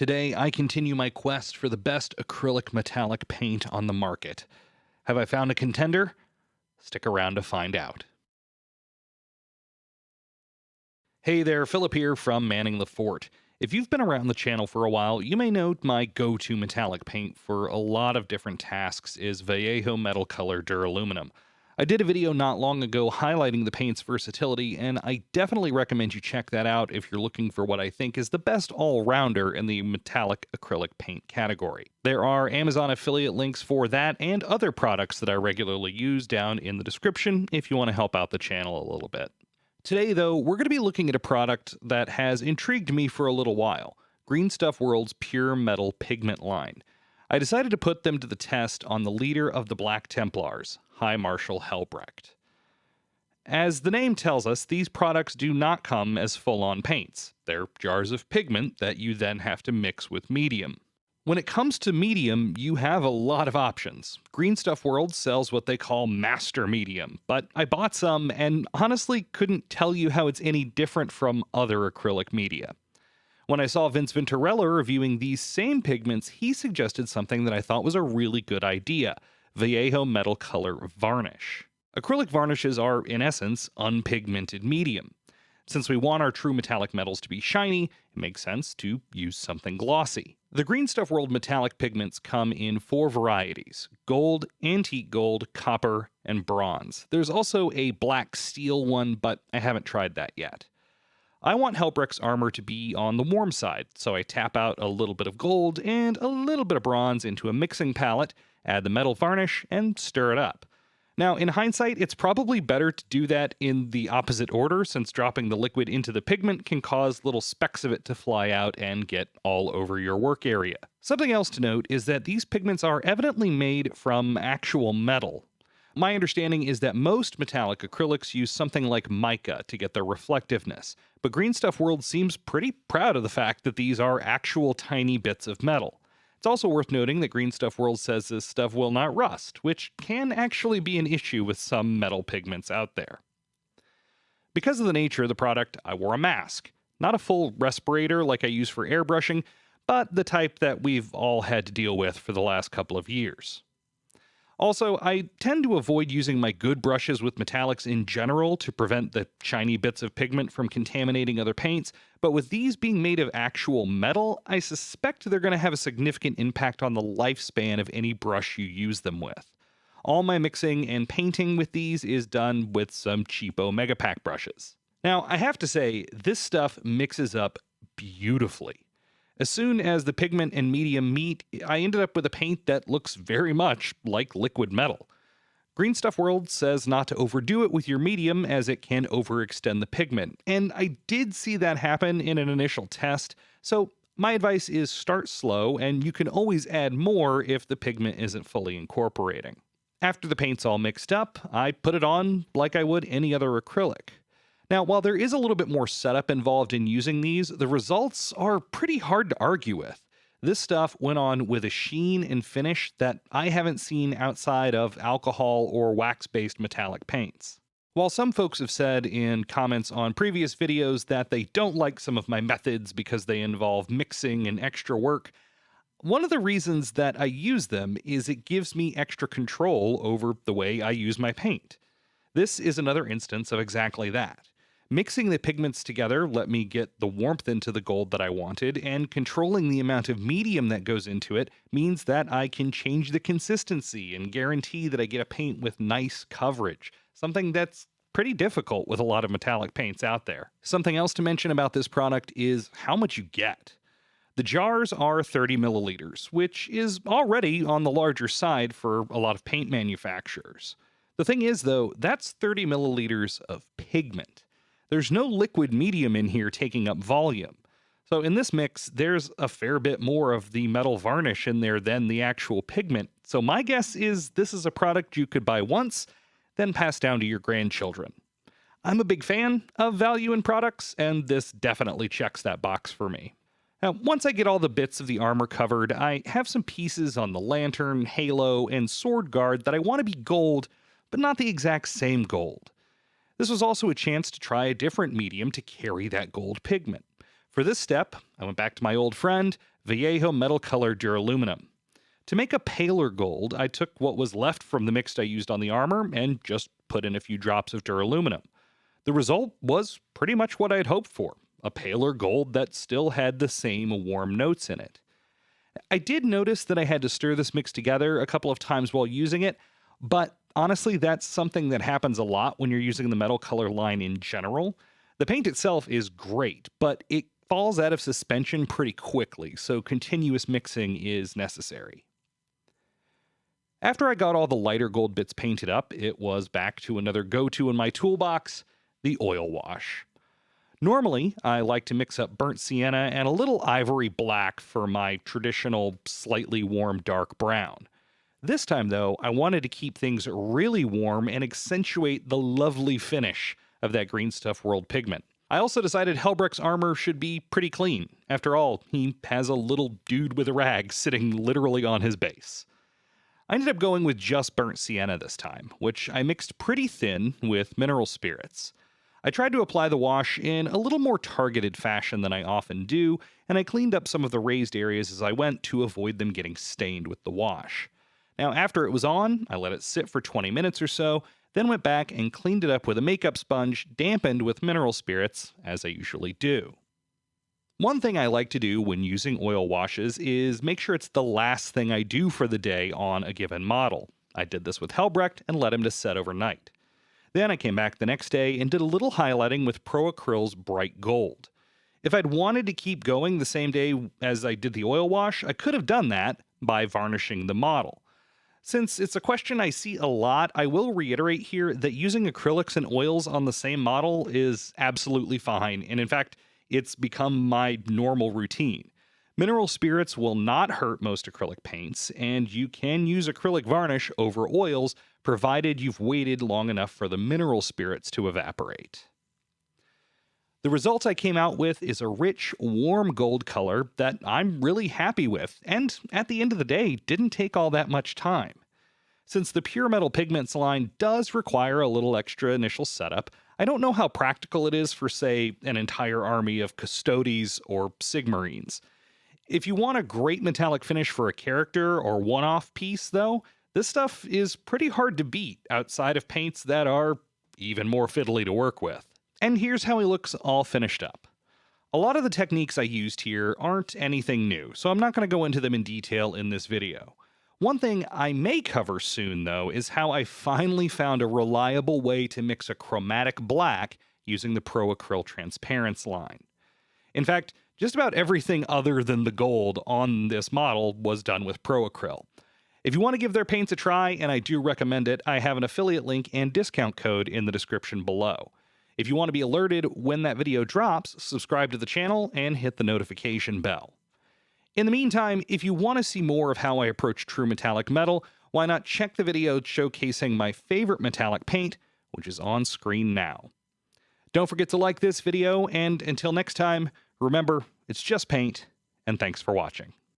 Today, I continue my quest for the best acrylic metallic paint on the market. Have I found a contender? Stick around to find out. Hey there, Philip here from Manning the Fort. If you've been around the channel for a while, you may know my go-to metallic paint for a lot of different tasks is Vallejo Metal Color Duraluminum. I did a video not long ago highlighting the paint's versatility, and I definitely recommend you check that out if you're looking for what I think is the best all-rounder in the metallic acrylic paint category. There are Amazon affiliate links for that and other products that I regularly use down in the description if you want to help out the channel a little bit. Today, though, we're going to be looking at a product that has intrigued me for a little while, Green Stuff World's Pure Metal Pigment line. I decided to put them to the test on the leader of the Black Templars, High Marshal Helbrecht. As the name tells us, these products do not come as full-on paints. They're jars of pigment that you then have to mix with medium. When it comes to medium, you have a lot of options. Green Stuff World sells what they call Master Medium, but I bought some and honestly couldn't tell you how it's any different from other acrylic media. When I saw Vince Venturella reviewing these same pigments, he suggested something that I thought was a really good idea: Vallejo Metal Color Varnish. Acrylic varnishes are, in essence, unpigmented medium. Since we want our true metallic metals to be shiny, it makes sense to use something glossy. The Green Stuff World metallic pigments come in 4 varieties: gold, antique gold, copper, and bronze. There's also a black steel one, but I haven't tried that yet. I want Helbrecht's armor to be on the warm side, so I tap out a little bit of gold and a little bit of bronze into a mixing palette, add the metal varnish, and stir it up. Now, in hindsight, it's probably better to do that in the opposite order, since dropping the liquid into the pigment can cause little specks of it to fly out and get all over your work area. Something else to note is that these pigments are evidently made from actual metal. My understanding is that most metallic acrylics use something like mica to get their reflectiveness, but Green Stuff World seems pretty proud of the fact that these are actual tiny bits of metal. It's also worth noting that Green Stuff World says this stuff will not rust, which can actually be an issue with some metal pigments out there. Because of the nature of the product, I wore a mask. Not a full respirator like I use for airbrushing, but the type that we've all had to deal with for the last couple of years. Also, I tend to avoid using my good brushes with metallics in general to prevent the shiny bits of pigment from contaminating other paints, but with these being made of actual metal, I suspect they're going to have a significant impact on the lifespan of any brush you use them with. All my mixing and painting with these is done with some cheapo Megapack brushes. Now, I have to say, this stuff mixes up beautifully. As soon as the pigment and medium meet, I ended up with a paint that looks very much like liquid metal. Green Stuff World says not to overdo it with your medium as it can overextend the pigment, and I did see that happen in an initial test, so my advice is start slow, and you can always add more if the pigment isn't fully incorporating. After the paint's all mixed up, I put it on like I would any other acrylic. Now, while there is a little bit more setup involved in using these, the results are pretty hard to argue with. This stuff went on with a sheen and finish that I haven't seen outside of alcohol or wax-based metallic paints. While some folks have said in comments on previous videos that they don't like some of my methods because they involve mixing and extra work, one of the reasons that I use them is it gives me extra control over the way I use my paint. This is another instance of exactly that. Mixing the pigments together let me get the warmth into the gold that I wanted, and controlling the amount of medium that goes into it means that I can change the consistency and guarantee that I get a paint with nice coverage, something that's pretty difficult with a lot of metallic paints out there. Something else to mention about this product is how much you get. The jars are 30 milliliters, which is already on the larger side for a lot of paint manufacturers. The thing is, though, that's 30 milliliters of pigment. There's no liquid medium in here taking up volume. So in this mix, there's a fair bit more of the metal varnish in there than the actual pigment. So my guess is this is a product you could buy once, then pass down to your grandchildren. I'm a big fan of value in products, and this definitely checks that box for me. Now, once I get all the bits of the armor covered, I have some pieces on the lantern, halo, and sword guard that I want to be gold, but not the exact same gold. This was also a chance to try a different medium to carry that gold pigment. For this step, I went back to my old friend, Vallejo Metal Color Duraluminum. To make a paler gold, I took what was left from the mix I used on the armor and just put in a few drops of duraluminum. The result was pretty much what I had hoped for, a paler gold that still had the same warm notes in it. I did notice that I had to stir this mix together a couple of times while using it, but honestly, that's something that happens a lot when you're using the metal color line in general. The paint itself is great, but it falls out of suspension pretty quickly, so continuous mixing is necessary. After I got all the lighter gold bits painted up, it was back to another go-to in my toolbox, the oil wash. Normally, I like to mix up burnt sienna and a little ivory black for my traditional slightly warm dark brown. This time, though, I wanted to keep things really warm and accentuate the lovely finish of that Green Stuff World pigment. I also decided Helbrecht's armor should be pretty clean. After all, he has a little dude with a rag sitting literally on his base. I ended up going with just burnt sienna this time, which I mixed pretty thin with mineral spirits. I tried to apply the wash in a little more targeted fashion than I often do, and I cleaned up some of the raised areas as I went to avoid them getting stained with the wash. Now, after it was on, I let it sit for 20 minutes or so, then went back and cleaned it up with a makeup sponge dampened with mineral spirits, as I usually do. One thing I like to do when using oil washes is make sure it's the last thing I do for the day on a given model. I did this with Helbrecht and let him to set overnight. Then I came back the next day and did a little highlighting with Pro Acryl's Bright Gold. If I'd wanted to keep going the same day as I did the oil wash, I could have done that by varnishing the model. Since it's a question I see a lot, I will reiterate here that using acrylics and oils on the same model is absolutely fine, and in fact, it's become my normal routine. Mineral spirits will not hurt most acrylic paints, and you can use acrylic varnish over oils, provided you've waited long enough for the mineral spirits to evaporate. The result I came out with is a rich, warm gold color that I'm really happy with, and at the end of the day, didn't take all that much time. Since the Pure Metal Pigments line does require a little extra initial setup, I don't know how practical it is for, say, an entire army of Custodes or Sigmarines. If you want a great metallic finish for a character or one-off piece, though, this stuff is pretty hard to beat outside of paints that are even more fiddly to work with. And here's how he looks all finished up. A lot of the techniques I used here aren't anything new, so I'm not going to go into them in detail in this video. One thing I may cover soon, though, is how I finally found a reliable way to mix a chromatic black using the Pro Acryl Transparence line. In fact, just about everything other than the gold on this model was done with Pro Acryl. If you want to give their paints a try, and I do recommend it, I have an affiliate link and discount code in the description below. If you want to be alerted when that video drops, subscribe to the channel and hit the notification bell. In the meantime, if you want to see more of how I approach true metallic metal, why not check the video showcasing my favorite metallic paint, which is on screen now. Don't forget to like this video, and until next time, remember, it's just paint, and thanks for watching.